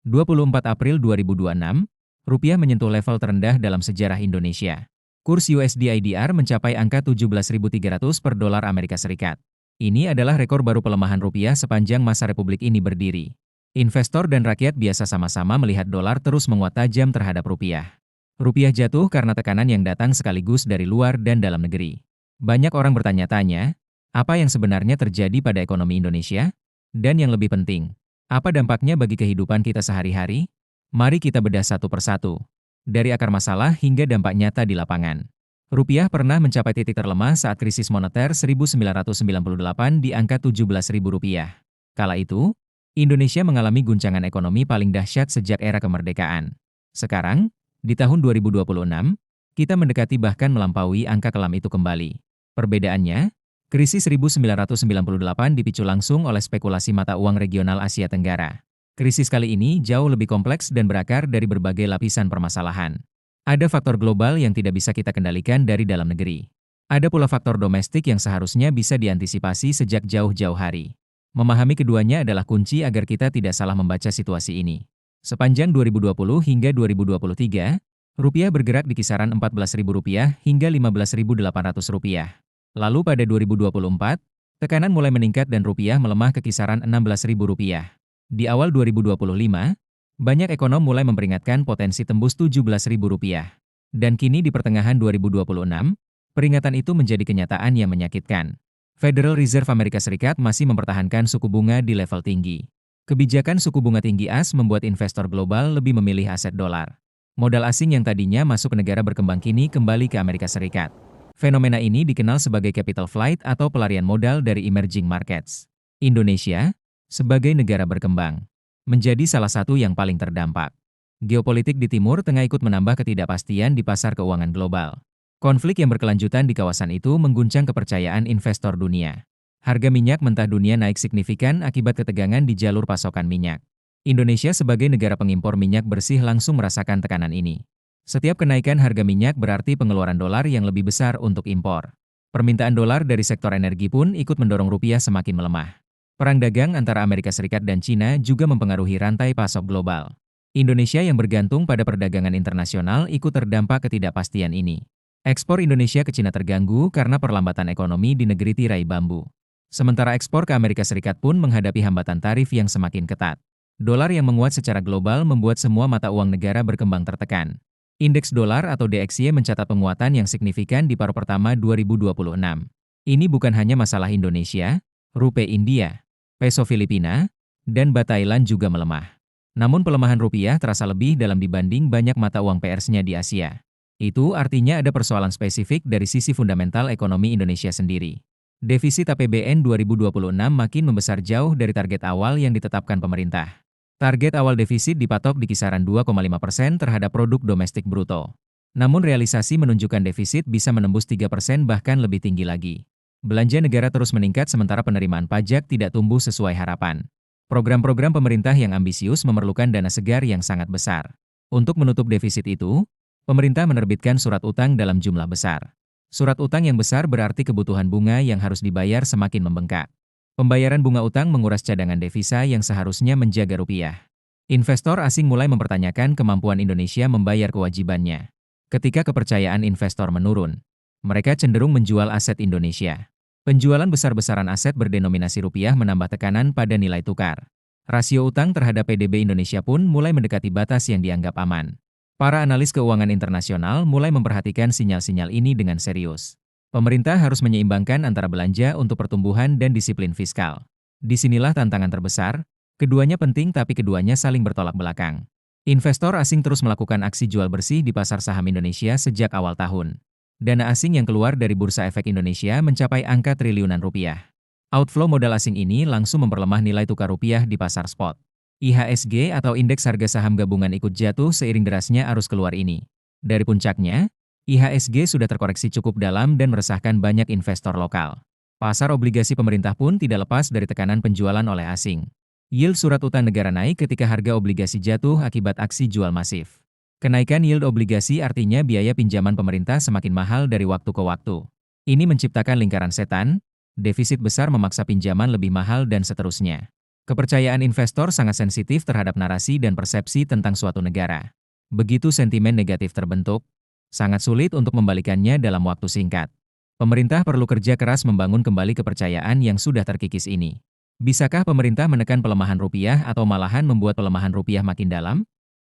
24 April 2026, rupiah menyentuh level terendah dalam sejarah Indonesia. Kurs USD/IDR mencapai angka 17.300 per dolar Amerika Serikat. Ini adalah rekor baru pelemahan rupiah sepanjang masa Republik ini berdiri. Investor dan rakyat biasa sama-sama melihat dolar terus menguat tajam terhadap rupiah. Rupiah jatuh karena tekanan yang datang sekaligus dari luar dan dalam negeri. Banyak orang bertanya-tanya, apa yang sebenarnya terjadi pada ekonomi Indonesia? Dan yang lebih penting, apa dampaknya bagi kehidupan kita sehari-hari? Mari kita bedah satu persatu. Dari akar masalah hingga dampak nyata di lapangan. Rupiah pernah mencapai titik terlemah saat krisis moneter 1998 di angka Rp17.000. Kala itu, Indonesia mengalami guncangan ekonomi paling dahsyat sejak era kemerdekaan. Sekarang, di tahun 2026, kita mendekati bahkan melampaui angka kelam itu kembali. Perbedaannya, krisis 1998 dipicu langsung oleh spekulasi mata uang regional Asia Tenggara. Krisis kali ini jauh lebih kompleks dan berakar dari berbagai lapisan permasalahan. Ada faktor global yang tidak bisa kita kendalikan dari dalam negeri. Ada pula faktor domestik yang seharusnya bisa diantisipasi sejak jauh-jauh hari. Memahami keduanya adalah kunci agar kita tidak salah membaca situasi ini. Sepanjang 2020 hingga 2023, rupiah bergerak di kisaran Rp14.000 hingga Rp15.800. Lalu pada 2024, tekanan mulai meningkat dan rupiah melemah ke kisaran Rp16.000. Di awal 2025, banyak ekonom mulai memperingatkan potensi tembus Rp17.000. Dan kini di pertengahan 2026, peringatan itu menjadi kenyataan yang menyakitkan. Federal Reserve Amerika Serikat masih mempertahankan suku bunga di level tinggi. Kebijakan suku bunga tinggi AS membuat investor global lebih memilih aset dolar. Modal asing yang tadinya masuk ke negara berkembang kini kembali ke Amerika Serikat. Fenomena ini dikenal sebagai capital flight atau pelarian modal dari emerging markets. Indonesia, sebagai negara berkembang, menjadi salah satu yang paling terdampak. Geopolitik di Timur Tengah ikut menambah ketidakpastian di pasar keuangan global. Konflik yang berkelanjutan di kawasan itu mengguncang kepercayaan investor dunia. Harga minyak mentah dunia naik signifikan akibat ketegangan di jalur pasokan minyak. Indonesia sebagai negara pengimpor minyak bersih langsung merasakan tekanan ini. Setiap kenaikan harga minyak berarti pengeluaran dolar yang lebih besar untuk impor. Permintaan dolar dari sektor energi pun ikut mendorong rupiah semakin melemah. Perang dagang antara Amerika Serikat dan Cina juga mempengaruhi rantai pasok global. Indonesia yang bergantung pada perdagangan internasional ikut terdampak ketidakpastian ini. Ekspor Indonesia ke Cina terganggu karena perlambatan ekonomi di negeri tirai bambu. Sementara ekspor ke Amerika Serikat pun menghadapi hambatan tarif yang semakin ketat. Dolar yang menguat secara global membuat semua mata uang negara berkembang tertekan. Indeks dolar atau DXY mencatat penguatan yang signifikan di paruh pertama 2026. Ini bukan hanya masalah Indonesia, rupiah India, peso Filipina, dan baht Thailand juga melemah. Namun pelemahan rupiah terasa lebih dalam dibanding banyak mata uang PRS-nya di Asia. Itu artinya ada persoalan spesifik dari sisi fundamental ekonomi Indonesia sendiri. Defisit APBN 2026 makin membesar jauh dari target awal yang ditetapkan pemerintah. Target awal defisit dipatok di kisaran 2,5% terhadap produk domestik bruto. Namun realisasi menunjukkan defisit bisa menembus 3% bahkan lebih tinggi lagi. Belanja negara terus meningkat sementara penerimaan pajak tidak tumbuh sesuai harapan. Program-program pemerintah yang ambisius memerlukan dana segar yang sangat besar. Untuk menutup defisit itu, pemerintah menerbitkan surat utang dalam jumlah besar. Surat utang yang besar berarti kebutuhan bunga yang harus dibayar semakin membengkak. Pembayaran bunga utang menguras cadangan devisa yang seharusnya menjaga rupiah. Investor asing mulai mempertanyakan kemampuan Indonesia membayar kewajibannya. Ketika kepercayaan investor menurun, mereka cenderung menjual aset Indonesia. Penjualan besar-besaran aset berdenominasi rupiah menambah tekanan pada nilai tukar. Rasio utang terhadap PDB Indonesia pun mulai mendekati batas yang dianggap aman. Para analis keuangan internasional mulai memperhatikan sinyal-sinyal ini dengan serius. Pemerintah harus menyeimbangkan antara belanja untuk pertumbuhan dan disiplin fiskal. Disinilah tantangan terbesar, keduanya penting tapi keduanya saling bertolak belakang. Investor asing terus melakukan aksi jual bersih di pasar saham Indonesia sejak awal tahun. Dana asing yang keluar dari Bursa Efek Indonesia mencapai angka triliunan rupiah. Outflow modal asing ini langsung memperlemah nilai tukar rupiah di pasar spot. IHSG atau Indeks Harga Saham Gabungan ikut jatuh seiring derasnya arus keluar ini. Dari puncaknya, IHSG sudah terkoreksi cukup dalam dan meresahkan banyak investor lokal. Pasar obligasi pemerintah pun tidak lepas dari tekanan penjualan oleh asing. Yield surat utang negara naik ketika harga obligasi jatuh akibat aksi jual masif. Kenaikan yield obligasi artinya biaya pinjaman pemerintah semakin mahal dari waktu ke waktu. Ini menciptakan lingkaran setan, defisit besar memaksa pinjaman lebih mahal dan seterusnya. Kepercayaan investor sangat sensitif terhadap narasi dan persepsi tentang suatu negara. Begitu sentimen negatif terbentuk, sangat sulit untuk membalikannya dalam waktu singkat. Pemerintah perlu kerja keras membangun kembali kepercayaan yang sudah terkikis ini. Bisakah pemerintah menekan pelemahan rupiah atau malahan membuat pelemahan rupiah makin dalam?